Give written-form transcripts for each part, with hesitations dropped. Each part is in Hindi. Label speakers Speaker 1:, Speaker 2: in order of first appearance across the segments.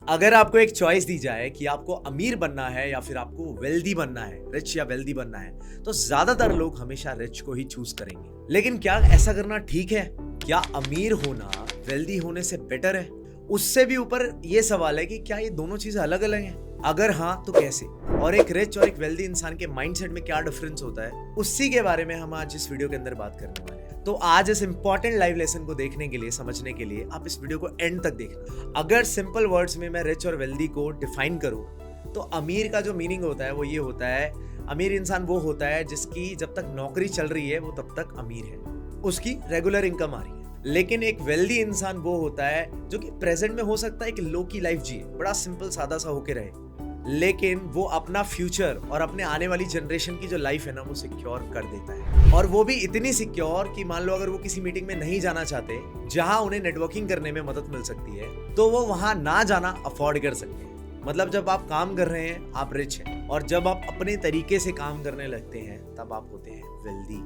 Speaker 1: अगर आपको एक चॉइस दी जाए कि आपको अमीर बनना है या फिर आपको वेल्दी बनना है, रिच या वेल्दी बनना है, तो ज्यादातर लोग हमेशा रिच को ही चूज करेंगे। लेकिन क्या ऐसा करना ठीक है? क्या अमीर होना वेल्दी होने से बेटर है? उससे भी ऊपर ये सवाल है कि क्या ये दोनों चीजें अलग अलग हैं? अगर हाँ तो कैसे? और एक रिच और एक वेल्दी इंसान के माइंडसेट में क्या डिफरेंस होता है, उसी के बारे में हम आज इस वीडियो के अंदर बात करने वाले हैं। तो आज इस इंपॉर्टेंट लाइव लेसन को देखने के लिए, समझने के लिए आप इस वीडियो को एंड तक देखना। अगर सिंपल वर्ड्स में मैं रिच और वेल्दी को डिफाइन करूं, तो अमीर का जो मीनिंग होता है वो ये होता है, अमीर इंसान वो होता है जिसकी जब तक नौकरी चल रही है वो तब तक अमीर है, उसकी रेगुलर इनकम आ रही है। लेकिन एक वेल्दी इंसान वो होता है जो कि प्रेजेंट में हो सकता है एक लो की लाइफ जिए, बड़ा सिंपल सादा सा होके रहे, लेकिन वो अपना फ्यूचर और अपने आने वाली जनरेशन की जो लाइफ है ना वो सिक्योर कर देता है। और वो भी इतनी सिक्योर कि मान लो अगर वो किसी मीटिंग में नहीं जाना चाहते जहां उन्हें नेटवर्किंग करने में मदद मिल सकती है, तो वो वहां ना जाना अफोर्ड कर सकते हैं। मतलब जब आप काम कर रहे हैं आप रिच हैं, और जब आप अपने तरीके से काम करने लगते हैं तब आप होते हैं वेल्दी।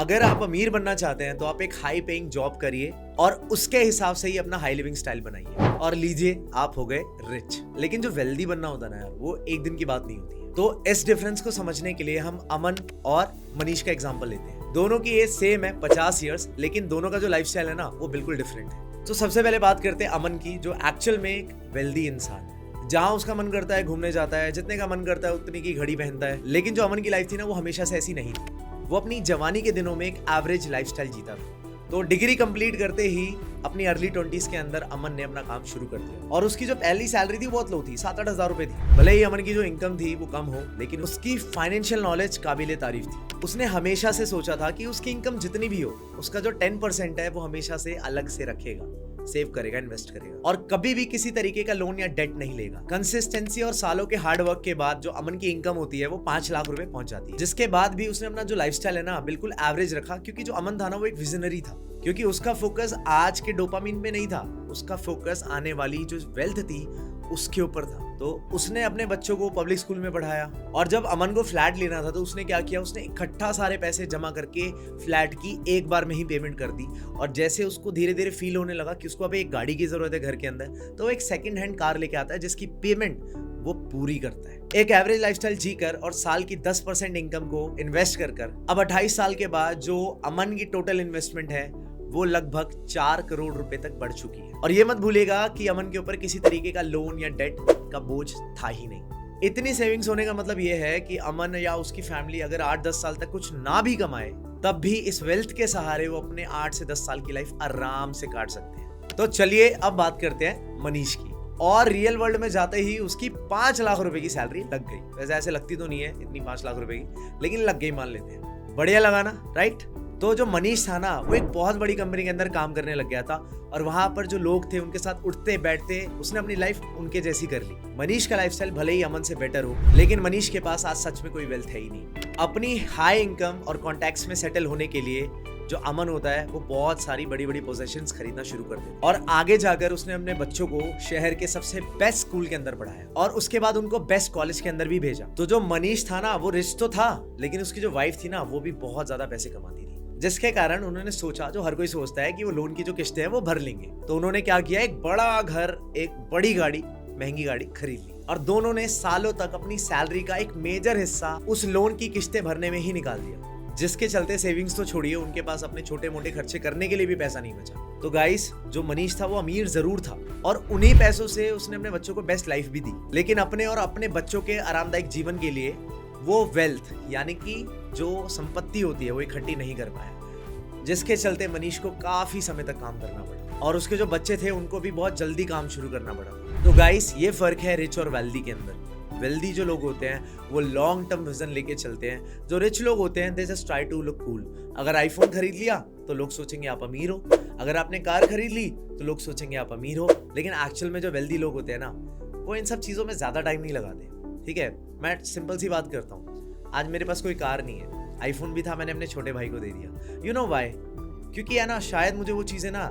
Speaker 1: अगर आप अमीर बनना चाहते हैं तो आप एक हाई पेइंग जॉब करिए और उसके हिसाब से ही अपना हाई लिविंग स्टाइल बनाइए, और लीजिए आप हो गए रिच। लेकिन जो वेल्दी बनना होता है ना यार, वो एक दिन की बात नहीं होती है। तो इस डिफरेंस को समझने के लिए हम अमन और मनीष का एग्जांपल लेते हैं। दोनों की एज सेम है, 50 इयर्स, लेकिन दोनों का जो लाइफस्टाइल है ना वो बिल्कुल डिफरेंट है। तो सबसे पहले बात करते हैं अमन की, जो एक्चुअल में एक वेल्दी इंसान है। जहां उसका मन करता है घूमने जाता है, जितने का मन करता है उतनी की घड़ी पहनता है। लेकिन जो अमन की लाइफ थी ना वो हमेशा से ऐसी नहीं थी। वो अपनी जवानी के दिनों में एक एवरेज लाइफस्टाइल जीता था। तो डिग्री कंप्लीट करते ही अपनी अर्ली 20s के अंदर अमन ने अपना काम शुरू कर दिया, और उसकी जो पहली सैलरी थी बहुत लो थी, 7-8 हजार रुपए थी। भले ही अमन की जो इनकम थी वो कम हो, लेकिन उसकी फाइनेंशियल नॉलेज काबिले तारीफ थी। उसने हमेशा से सोचा था कि उसकी इनकम जितनी भी हो, उसका जो 10% है वो हमेशा से अलग से रखेगा, सेव करेगा, इन्वेस्ट करेगा, और कभी भी किसी तरीके का लोन या डेट नहीं लेगा। कंसिस्टेंसी और सालों के हार्ड वर्क के बाद जो अमन की इनकम होती है वो 5 लाख रुपए पहुंच जाती है। जिसके बाद भी उसने अपना जो लाइफस्टाइल है ना बिल्कुल एवरेज रखा, क्योंकि जो अमन था ना वो एक विजनरी था। क्योंकि उसका फोकस आज के डोपामिन पे नहीं था, उसका फोकस आने वाली जो वेल्थ थी उसके ऊपर था। तो उसने अपने बच्चों को पब्लिक स्कूल में पढ़ाया, और जब अमन को फ्लैट लेना था तो उसने क्या किया, उसने इकट्ठा सारे पैसे जमा करके फ्लैट की एक बार में ही पेमेंट कर दी। और जैसे उसको धीरे धीरे फील होने लगा कि उसको अब एक गाड़ी की जरूरत है घर के अंदर, तो वो एक सेकंड हैंड कार लेके आता है जिसकी पेमेंट वो पूरी करता है। एक एवरेज लाइफस्टाइल जीकर और साल की 10% इनकम को इन्वेस्ट कर अब 28 साल के बाद जो अमन की टोटल इन्वेस्टमेंट है वो लगभग 4 करोड़ रुपए तक बढ़ चुकी है। और ये मत भूलिएगा कि अमन के ऊपर किसी तरीके का लोन या डेट का बोझ था ही नहीं। इतनी सेविंग्स होने का मतलब ये है कि अमन या उसकी फैमिली अगर 8-10 साल तक कुछ ना भी कमाए, तब भी इस वेल्थ के सहारे वो अपने 8 से 10 साल की लाइफ आराम से काट सकते हैं। तो चलिए अब बात करते हैं मनीष की। और रियल वर्ल्ड में जाते ही उसकी 5 लाख रुपए की सैलरी लग गई। वैसे ऐसे लगती तो नहीं है इतनी 5 लाख रुपए की, लेकिन लग गई मान लेते हैं। बढ़िया लगा ना, राइट? तो जो मनीष था ना वो एक बहुत बड़ी कंपनी के अंदर काम करने लग गया था, और वहां पर जो लोग थे उनके साथ उठते बैठते उसने अपनी लाइफ उनके जैसी कर ली। मनीष का लाइफस्टाइल भले ही अमन से बेटर हो, लेकिन मनीष के पास आज सच में कोई वेल्थ है ही नहीं। अपनी हाई इनकम और कॉन्टैक्ट्स में सेटल होने के लिए जो अमन होता है वो बहुत सारी बड़ी बड़ी पोजेशंस खरीदना शुरू कर देता, और आगे जाकर उसने अपने बच्चों को शहर के सबसे बेस्ट स्कूल के अंदर पढ़ाया, और उसके बाद उनको बेस्ट कॉलेज के अंदर भी भेजा। तो जो मनीष था ना वो रिच तो था, लेकिन उसकी जो वाइफ थी ना वो भी बहुत ज्यादा पैसे कमाती थी, जिसके कारण उन्होंने सोचा, जो हर कोई सोचता है कि वो लोन की जो किस्तें हैं वो भर लेंगे। तो उन्होंने क्या किया, एक बड़ा घर, एक बड़ी गाड़ी, महंगी गाड़ी खरीद ली, और दोनों ने सालों तक अपनी सैलरी का एक मेजर हिस्सा उस लोन की किस्तें भरने में ही निकाल दिया, जिसके चलते सेविंग्स तो छोड़िए, उनके पास अपने छोटे मोटे खर्चे करने के लिए भी पैसा नहीं बचा। तो गाइस, जो मनीष था वो अमीर जरूर था, और उन्हीं पैसों से उसने अपने बच्चों को बेस्ट लाइफ भी दी, लेकिन अपने और अपने बच्चों के आरामदायक जीवन के लिए वो वेल्थ यानी कि जो संपत्ति होती है वो इकट्ठी नहीं कर पाया, जिसके चलते मनीष को काफी समय तक काम करना पड़ा, और उसके जो बच्चे थे उनको भी बहुत जल्दी काम शुरू करना पड़ा। तो गाइस, ये फर्क है रिच और वेल्दी के अंदर। वेल्दी जो लोग होते हैं वो लॉन्ग टर्म विजन लेके चलते हैं। जो रिच लोग होते हैं they just try to look cool. अगर आईफोन खरीद लिया तो लोग सोचेंगे आप अमीर हो, अगर आपने कार खरीद ली तो लोग सोचेंगे आप अमीर हो। लेकिन एक्चुअल में जो वेल्दी लोग होते हैं ना वो इन सब चीजों में ज्यादा टाइम नहीं लगाते। ठीक है, मैं सिंपल सी बात करता हूँ, आज मेरे पास कोई कार नहीं है, आईफोन भी था, मैंने अपने छोटे भाई को दे दिया। You know why? क्योंकि है ना, शायद मुझे वो चीजें ना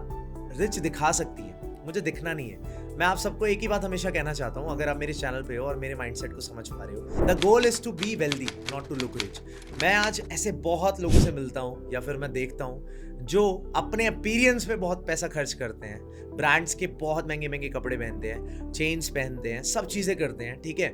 Speaker 1: रिच दिखा सकती है, मुझे दिखना नहीं है। मैं आप सबको एक ही बात हमेशा कहना चाहता हूँ, अगर आप मेरे चैनल पे हो और मेरे माइंडसेट को समझ पा रहे हो, the goal is to be wealthy not to look rich. मैं आज ऐसे बहुत लोगों से मिलता हूँ या फिर मैं देखता हूँ जो अपने अपीयरेंस पे बहुत पैसा खर्च करते हैं, ब्रांड्स के बहुत महंगे महंगे कपड़े पहनते हैं, चेन्स पहनते हैं, सब चीज़ें करते हैं, ठीक है।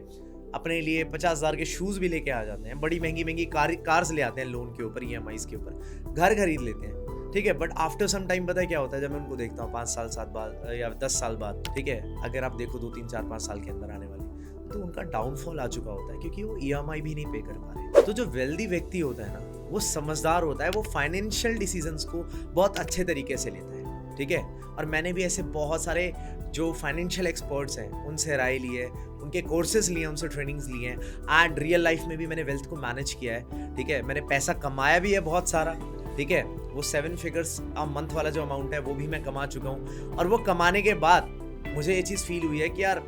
Speaker 1: अपने लिए 50,000 के शूज़ भी लेके आ जाते हैं, बड़ी महंगी महंगी कार्स ले आते हैं लोन के ऊपर, EMIs के ऊपर, घर खरीद लेते हैं, ठीक है। बट आफ्टर सम टाइम पता है क्या होता है, जब मैं उनको देखता हूँ 5 साल 7 बाद या 10 साल बाद, ठीक है, अगर आप देखो 2 3 4 5 साल के अंदर आने वाले, तो उनका डाउनफॉल आ चुका होता है क्योंकि वो EMI भी नहीं पे कर पा रहे। तो जो वेल्दी व्यक्ति होता है ना, वो समझदार होता है, वो फाइनेंशियल डिसीजंस को बहुत अच्छे तरीके से लेता है, ठीक है। और मैंने भी ऐसे बहुत सारे जो फाइनेंशियल एक्सपर्ट्स हैं उनसे राय ली है, उनके कोर्सेज लिए हैं, उनसे ट्रेनिंग्स लिए हैं, एंड रियल लाइफ में भी मैंने वेल्थ को मैनेज किया है, ठीक है। मैंने पैसा कमाया भी है बहुत सारा, ठीक है। वो 7 फिगर्स अ मंथ वाला जो अमाउंट है वो भी मैं कमा चुका हूँ। और वो कमाने के बाद मुझे ये चीज़ फील हुई है कि यार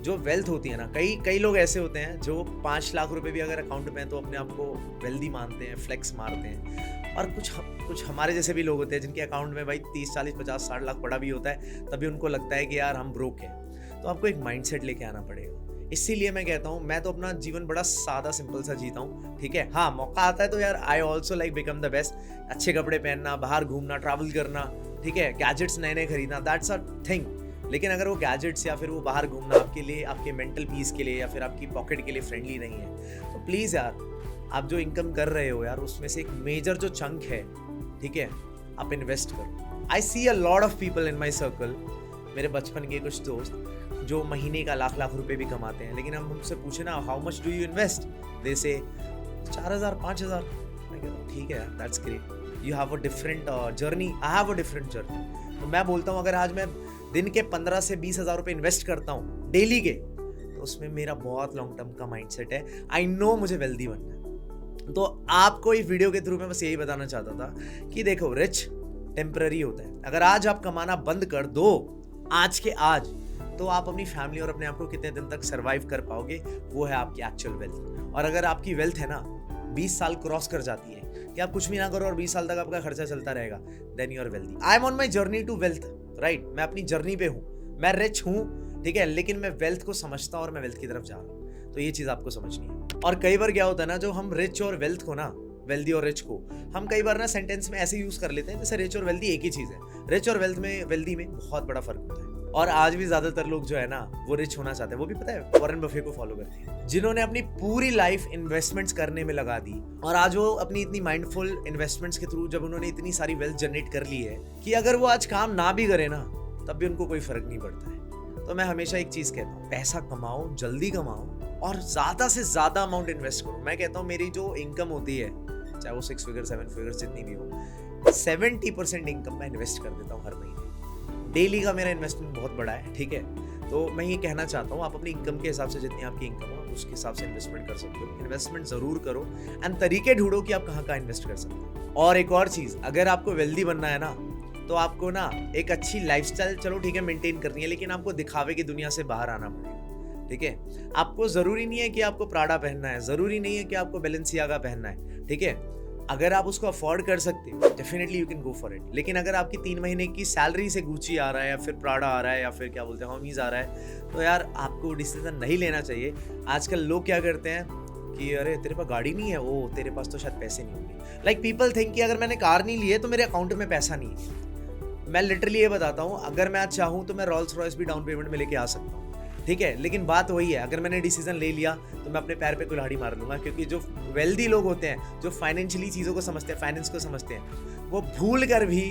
Speaker 1: जो वेल्थ होती है ना, कई लोग ऐसे होते हैं जो 5 लाख रुपए भी अगर अकाउंट में है तो अपने आप को वेल्दी मानते हैं, फ्लेक्स मारते हैं। और कुछ हमारे जैसे भी लोग होते हैं जिनके अकाउंट में भाई 30 40 50 60 लाख पड़ा भी होता है, तभी उनको लगता है कि यार हम ब्रोक हैं। तो आपको एक माइंडसेट लेके आना पड़ेगा। इसीलिए मैं कहता हूँ, मैं तो अपना जीवन बड़ा सादा सिंपल सा जीता हूँ, ठीक है। हाँ, मौका आता है तो यार I also like become the best, अच्छे कपड़े पहनना, बाहर घूमना, ट्रैवल करना, ठीक है, गैजेट्स नए नए खरीदना, दैट्स अ थिंग। लेकिन अगर वो गैजेट्स या फिर वो बाहर घूमना आपके लिए, आपके मेंटल पीस के लिए या फिर आपकी पॉकेट के लिए फ्रेंडली नहीं है, तो प्लीज़ यार आप जो इनकम कर रहे हो यार, उसमें से एक मेजर जो चंक है, ठीक है, आप इन्वेस्ट करो। I see a lot of people in my circle, मेरे बचपन के कुछ दोस्त जो महीने का लाख लाख रुपए भी कमाते हैं, लेकिन हम उनसे पूछे ना how much do you invest, they say 4,000 5,000। मैं कहता हूँ ठीक है, that's great, you have a different journey, I have a different journey. तो मैं बोलता हूँ अगर आज मैं दिन के 15 से 20,000 रुपए इन्वेस्ट करता हूँ डेली के, तो उसमें मेरा बहुत लॉन्ग टर्म का माइंडसेट है। आई नो मुझे वेल्दी बनना है। तो आपको इस वीडियो के थ्रू मैं बस यही बताना चाहता था कि देखो, रिच टेम्पररी होता है। अगर आज आप कमाना बंद कर दो आज के आज, तो आप अपनी फैमिली और अपने आप को कितने दिन तक सर्वाइव कर पाओगे, वो है आपकी एक्चुअल वेल्थ। और अगर आपकी वेल्थ है ना 20 साल क्रॉस कर जाती है कि आप कुछ भी ना करो और 20 साल तक आपका खर्चा चलता रहेगा, then you are wealthy. I am on my journey to wealth, right. मैं अपनी जर्नी पे हूँ, मैं रिच हूँ, ठीक है, लेकिन मैं वेल्थ को समझता हूँ और मैं वेल्थ की तरफ जा रहा हूँ। तो ये चीज़ आपको समझनी है। और कई बार क्या होता है ना, जो हम रिच और वेल्थ को ना, वेल्दी और रिच को हम कई बार ना सेंटेंस में ऐसे यूज कर लेते हैं जैसे रिच और वेल्दी एक ही चीज़ है। रिच और वेल्दी में बहुत बड़ा फर्क होता है। और आज भी ज्यादातर लोग जो है ना वो रिच होना चाहते हैं, वो भी पता है वॉरेन बफे को फॉलो करते हैं, जिन्होंने अपनी पूरी लाइफ इन्वेस्टमेंट्स करने में लगा दी। और आज वो अपनी इतनी माइंडफुल इन्वेस्टमेंट्स के थ्रू जब उन्होंने इतनी सारी वेल्थ जनरेट कर ली है कि अगर वो आज काम ना भी करे ना, तब भी उनको कोई फर्क नहीं पड़ता है। तो मैं हमेशा एक चीज कहता हूँ, पैसा कमाओ, जल्दी कमाओ और ज्यादा से ज्यादा अमाउंट इन्वेस्ट करो। मैं कहता हूँ मेरी जो इनकम होती है, चाहे वो 6 फिगर 7 फिगर जितनी भी हो, 70% इनकम मैं इन्वेस्ट कर देता हूँ हर महीने। डेली का मेरा इन्वेस्टमेंट बहुत बड़ा है, ठीक है। तो मैं ये कहना चाहता हूँ, आप अपनी इनकम के हिसाब से, जितनी आपकी इनकम हो उसके हिसाब से इन्वेस्टमेंट कर सकते हो। इन्वेस्टमेंट जरूर करो एंड तरीके ढूंढो कि आप कहाँ इन्वेस्ट कर सकते हो। और एक और चीज, अगर आपको वेल्दी बनना है ना, तो आपको ना एक अच्छी लाइफस्टाइल, चलो ठीक है, मेंटेन करनी है, लेकिन आपको दिखावे की दुनिया से बाहर आना पड़ेगा, ठीक है। आपको जरूरी नहीं है कि आपको प्राडा पहनना है, जरूरी नहीं है कि आपको बैलेंसियागा पहनना है, ठीक है। अगर आप उसको अफोर्ड कर सकते हो, definitely you can go for it. लेकिन अगर आपकी 3 महीने की सैलरी से गुची आ रहा है या फिर प्राडा आ रहा है या फिर क्या बोलते हैं होमीज आ रहा है, तो यार आपको डिसीजन नहीं लेना चाहिए। आजकल लोग क्या करते हैं कि अरे तेरे पास गाड़ी नहीं है, ओ तेरे पास तो शायद पैसे नहीं होंगे। लाइक पीपल थिंक कि अगर मैंने कार नहीं ली है तो मेरे अकाउंट में पैसा नहीं है। मैं लिटरली ये बताता हूँ, अगर मैं आज चाहूँ तो मैं रॉल्स रॉयस भी डाउन पेमेंट में लेके आ सकता हूँ, ठीक है। लेकिन बात वही है, अगर मैंने डिसीजन ले लिया तो मैं अपने पैर पे कुल्हाड़ी मार लूंगा। क्योंकि जो वेल्दी लोग होते हैं, जो फाइनेंशियली चीज़ों को समझते हैं, फाइनेंस को समझते हैं, वो भूल कर भी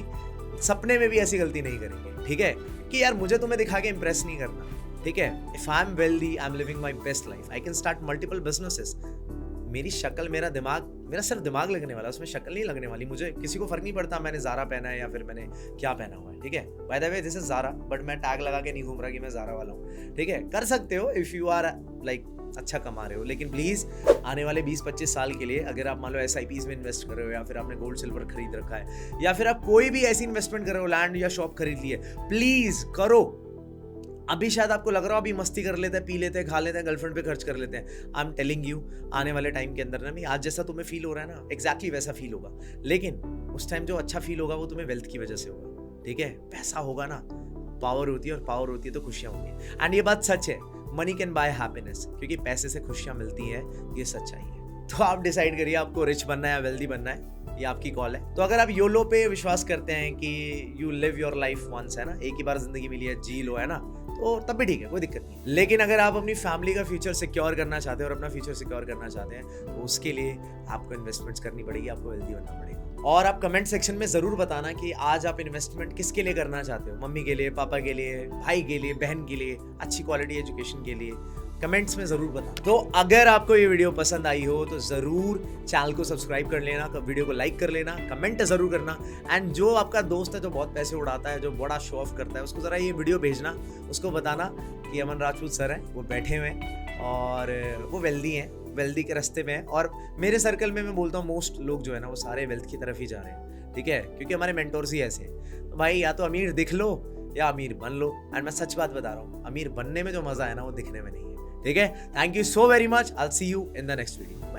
Speaker 1: सपने में भी ऐसी गलती नहीं करेंगे, ठीक है, कि यार मुझे तुम्हें दिखा के इंप्रेस नहीं करना, ठीक है। If I am wealthy, I M living my best life, I can start multiple businesses. मेरी शक्ल, मेरा दिमाग, मेरा सिर्फ दिमाग लगने वाला, उसमें शक्ल नहीं लगने वाली। मुझे किसी को फर्क नहीं पड़ता मैंने ज़ारा पहना है या फिर मैंने क्या पहना हुआ है, ठीक है। By the way this is Zara, but मैं टैग लगा के नहीं घूम रहा कि मैं ज़ारा वाला हूँ, ठीक है। कर सकते हो इफ़ यू आर लाइक अच्छा कमा रहे हो, लेकिन प्लीज़ आने वाले 20-25 साल के लिए अगर आप मान लो SIPs में इन्वेस्ट कर रहे हो या फिर आपने गोल्ड सिल्वर खरीद रखा है या फिर आप कोई भी ऐसी इन्वेस्टमेंट कर रहे हो, लैंड या शॉप खरीद ली है, प्लीज़ करो। अभी शायद आपको लग रहा हो अभी मस्ती कर लेते हैं, पी लेते हैं, खा लेते हैं, गर्लफ्रेंड पे खर्च कर लेते हैं। आई एम टेलिंग यू, आने वाले टाइम के अंदर ना, नहीं आज जैसा तुम्हें फील हो रहा है ना, एग्जैक्टली वैसा फील होगा। लेकिन उस टाइम जो अच्छा फील होगा वो तुम्हें वेल्थ की वजह से होगा, ठीक है। पैसा होगा ना पावर होती है, और पावर होती है तो खुशियाँ होती हैं। एंड ये बात सच है, मनी कैन बाय हैप्पीनेस, क्योंकि पैसे से खुशियाँ मिलती हैं, ये सच्चाई है। तो आप डिसाइड करिए आपको रिच बनना है या वेल्दी बनना है, ये आपकी कॉल है। तो अगर आप योलो पे विश्वास करते हैं कि you live your life once, है ना, एक ही बार जिंदगी मिली है, जी लो, है ना, तो तब भी ठीक है, कोई दिक्कत नहीं। लेकिन अगर आप अपनी फैमिली का फ्यूचर सिक्योर करना चाहते हैं और अपना फ्यूचर सिक्योर करना चाहते हैं, तो उसके लिए आपको इन्वेस्टमेंट्स करनी पड़ेगी, आपको वेल्दी बनना पड़ेगा। और आप कमेंट सेक्शन में जरूर बताना कि आज आप इन्वेस्टमेंट किसके लिए करना चाहते हो, मम्मी के लिए, पापा के लिए, भाई के लिए, बहन के लिए, अच्छी क्वालिटी एजुकेशन के लिए। कमेंट्स में जरूर बताना। तो अगर आपको ये वीडियो पसंद आई हो तो जरूर चैनल को सब्सक्राइब कर लेना, वीडियो को लाइक कर लेना, कमेंट जरूर करना। एंड जो आपका दोस्त है जो बहुत पैसे उड़ाता है, जो बड़ा शो ऑफ करता है, उसको जरा ये वीडियो भेजना, उसको बताना कि अमन राजपूत सर हैं, वो बैठे हुए हैं और वो वेल्दी हैं, वेल्दी के रास्ते में है। और मेरे सर्कल में मैं बोलता हूँ मोस्ट लोग जो है ना वो सारे वेल्थ की तरफ ही जा रहे हैं, ठीक है, क्योंकि हमारे मेंटोर्स ही ऐसे हैं। तो भाई या तो अमीर दिख लो या अमीर बन लो। एंड मैं सच बात बता रहा हूँ, अमीर बनने में जो मजा है ना वो दिखने में नहीं है, ठीक है। Thank you so very much, I will see you in the next video.